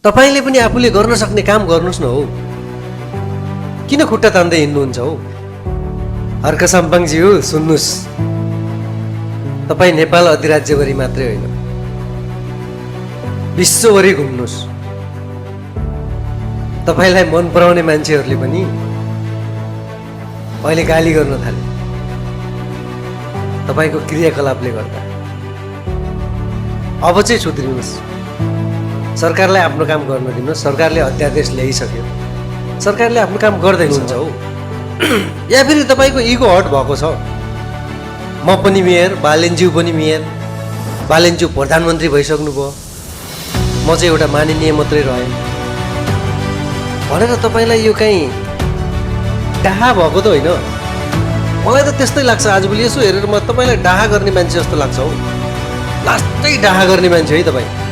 तपाईले पनि आफूले गर्न सक्ने काम गर्नुस् न हौ। किन खुट्टा तान्दै हिँड्नुहुन्छ हौ? हर्क साम्पाङज्यू सुन्नुस्, तपाई नेपाल अधिराज्यभरि मात्रै होइन, विश्वभरि घुम्नुस्। तपाईलाई मन पराउने मान्छेहरूले पनि अहिले गाली गर्न थाले तपाईको क्रियाकलापले गर्दा। अब चाहिँ सुध्रिनुस्, सरकारलाई आफ्नो काम गर्न दिनुहोस्। सरकारले अध्यादेश ल्याइसक्यो, सरकारले आफ्नो काम गर्दै हुन्छ हौ। या फेरि तपाईको इगो हट भएको छ। म पनि मेयर, बालेन्ज्यू पनि मेयर, बालेन्ज्यू प्रधानमन्त्री भइसक्नुभयो, म चाहिँ एउटा माननीय मात्रै रहेँ भनेर तपाईलाई यो कहीँ डाहा भएको त होइन? मलाई त त्यस्तै लाग्छ। आजभोलि यसो हेरेर म तपाईलाई डाहा गर्ने मान्छे जस्तो लाग्छ हौ। लास्टै डाहा गर्ने मान्छे है तपाईँ।